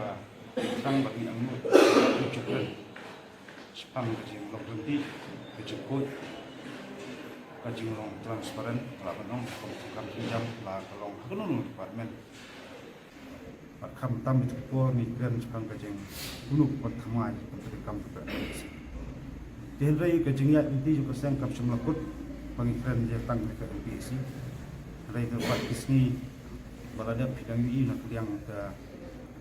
ba sang bagi ang chukran spang kajing long berhenti kejemput kajing long transparan kalau benong kam pinjam lah kalau kenun departemen kam tam itu po ni kan spang kajing gunuk pertama untuk kam Dihrai kajing ya inti juga sang kam semlakut pengikran dia tang ke MPC rai ke pat kisni balada bidang UI nak yang ke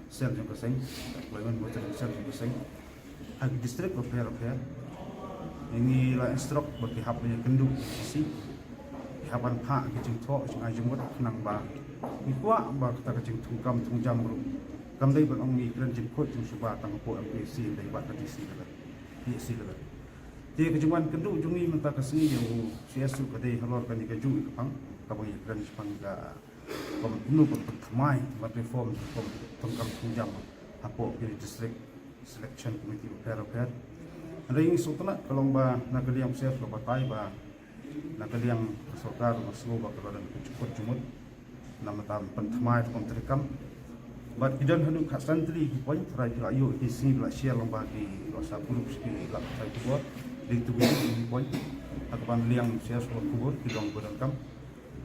sel juga sang deployment motor sel juga sang ag district repair ini lah instruct bagi hapnya kendu sisi hapan pak kajing tok jeng ajung wat nang ba ni kwa ba kata kajing tungkam tungjam ru kam dai ban ong ni kran jeng kot jeng suba tang po MPC dai bat di sisi kala ni sisi kala dia kejuan kendu jungi mentah kesini yang siasu kadai halor kan ikaju ikapang kabang ikran sepang ga pembunuh pertamai buat reform tengkam tunjam apo kiri district selection committee repair ada yang sultanat kalau ba nakaliang chef lo batai ba nakaliang sarkar maslo ba kalau dan cukup jumut nama tam pertamai kom terikam bat kidan hanu khasantri point right ayo isi bla share lomba di rasa group ski lak sai buat di tubuh ini point ataupun liang saya sudah kubur di dalam berangkam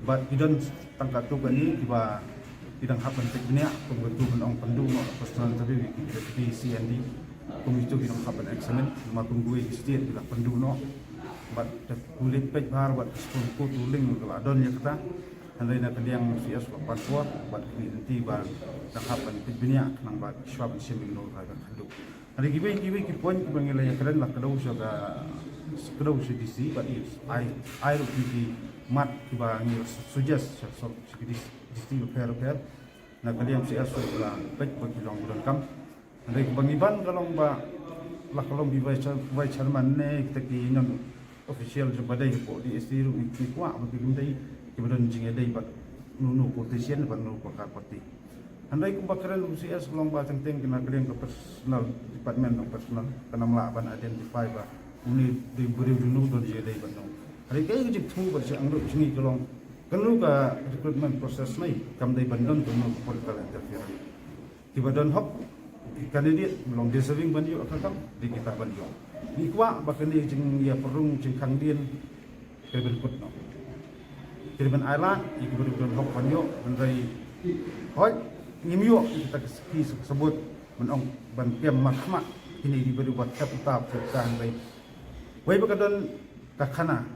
but idan tangkat tu ni tiba bidang hak pentingnya pembentukan orang pendu personal tapi di CND komite bidang hak eksamen matung gue state bila pendu no but kulit pej bar buat sepuluh tuling kalau adon ya kata andai nak liang saya sudah passport but nanti ba hak pentingnya nang ba swab seming no raga kandu hari kibai poin kibangila ya keren lah kedau CDC but I rupi mat kiba ni suggest so CDC repair na kalian si aso la pek bagi long kam hari kibangiban kalong ba la kalong bi vice chairman ne kita ki non official jabadai po di estiru ni kwa bagi gundai kibadon jing dai bat nunu politician bat nunu pakar parti andai kumbakaran UCS long ba teng kena kalian ke personal department of personal kena melaban identify ba uni di beri dulu don je dai bano hari kai ji thu ba ang ro sini kolong kenu ka recruitment process nai kam dai bandon to no political interference tiba don hop candidate long deserving ban yo akam di kita ban yo ni kwa ba kene jing ya perung jing kang dien ke ben put no kiri ben aila iki beri don hop ban yo andai hoi ngimyo kita sebut menong ban piam mahkamah ini diberi buat kapital perusahaan baik. Wei bakadon kakana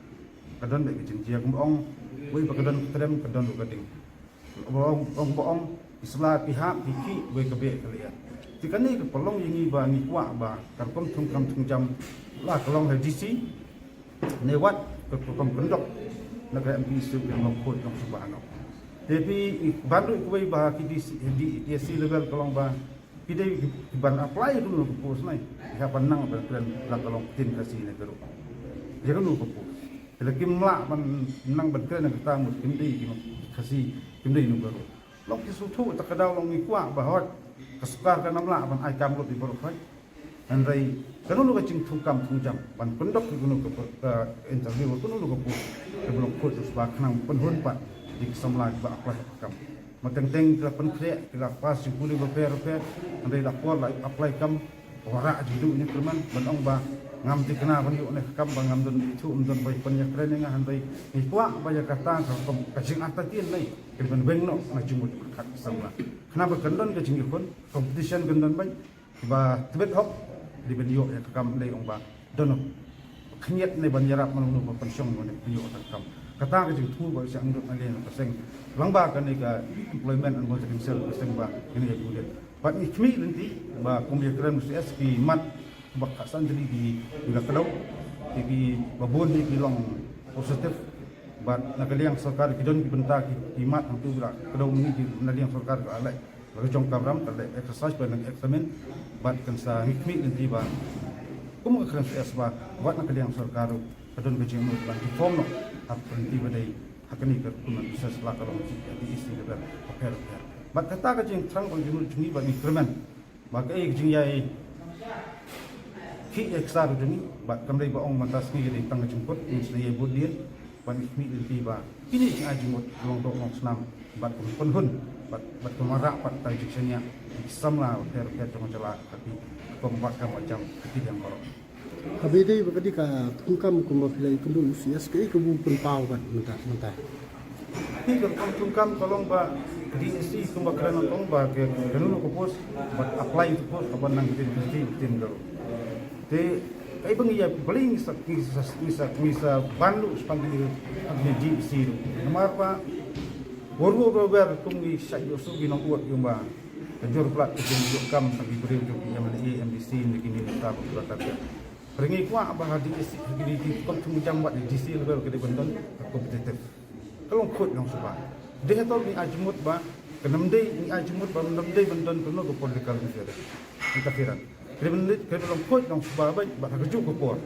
kadon baik jenjia kumbong wei bakadon terem kadon gading. Ong islah pihak piki wei kebe kalian. Jika ni pelong yengi ba ni kwa ba karkom tungkam tungjam lah kelong hadisi newat kekom kendok negara MPC yang ngokot yang subhano. Tapi baru kuai bah di DSC level kalau bah kita ban apply dulu ke pos nai ya panang berkeren kalau tin kasih negara dia kan dulu ke pos jadi kimla menang berkeren kita mungkin di kasih kimdai negara lok disutu tak ada long ikwa bahwa kesukar kan namla ban ai kam di baru kai andai kan lu kacing tukam tungjam ban pendok gunung ke interview kan lu ke pos sebelum pos sebaknang penhun pak di kesamla ba apply kam mateng kila penkrek kila pas jipuli repair andai lapor la apply kam ora jidu ni kerman banong ba ngam ti kena ban yu ne kam ba ngam don itu undon bai panya training andai ni kwa ba ya kata kam kacing atatin nai kerman beng no na jumut kat samla kenapa kendon kacing ikon competition kendon bai ba tibet hop di ben yu ya kam lei ong ba dono khnyet ne ban yarap manung no pensiong ne yu kam kata kecil tu baru siang duduk alien pasang langba kan ika employment anggota komsel pasang ba ini ya kemudian bat ni kami nanti ba kombiakran mesti ki mat bak kasan jadi di bila kalau di babon di kilong positif bat nakaliang sarkar kidon dibenta ki mat tu bila kalau ni di nakaliang sarkar ka alai lalu jong kabram tale exercise ban eksamen bat kan sa hikmi nanti ba kumakaran mesti ba wat nakaliang sarkar kadon kecil mu ban form no apa nanti badai hakani kerkunan bisa setelah kalau di isi kita repair. Mat kata kecing terang bagi jungi bagi kerman. Maka kecing yai ki ekstra jungi bat kamrai ba ong mantas ni di tang jemput insya Allah budian ban mi di ba ini cing ajimut long dong senam bat penhun bat kemarak bat tajik senya Islam lah per jangan celah tapi pembuatkan macam yang korok. Habis berkati ka tungkam kumba pilai kundu usias ke kubu penpau kan mentah. Ini kalau tungkam kalau ba di isi kumba kerana tong ba ke kenulu ko pos but apply to pos kapan nang tin garo. Te ay bang iya paling misa banlu spandi di isi namar pa Warwo ber tungi sayo sugi nong uat yung ba kajur plat kajur kam sagi beri yung MDC ni kini kita berkata Peringi kuat apa hadi isi di kom tungi jambat di DC level ke Banten kompetitif. Kalau kod nong suba. Dia tahu ni ajmut ba kenamdai ni ajmut ba namdai Banten kuno ko political interference. Kemudian kalau kod nong suba ba kajur ko por.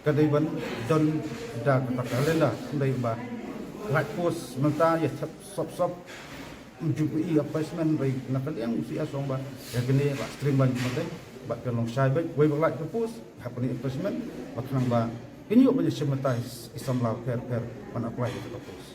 Kadai ban don da katakalenda ndai ba like post mentah ya sop menjumpai appointment baik nak kalian usia somba ya kini pak stream ban mentai bak kalau saya baik we like to post happening appointment bak nang ba ini yo punya sementara Islam lah per mana apply itu post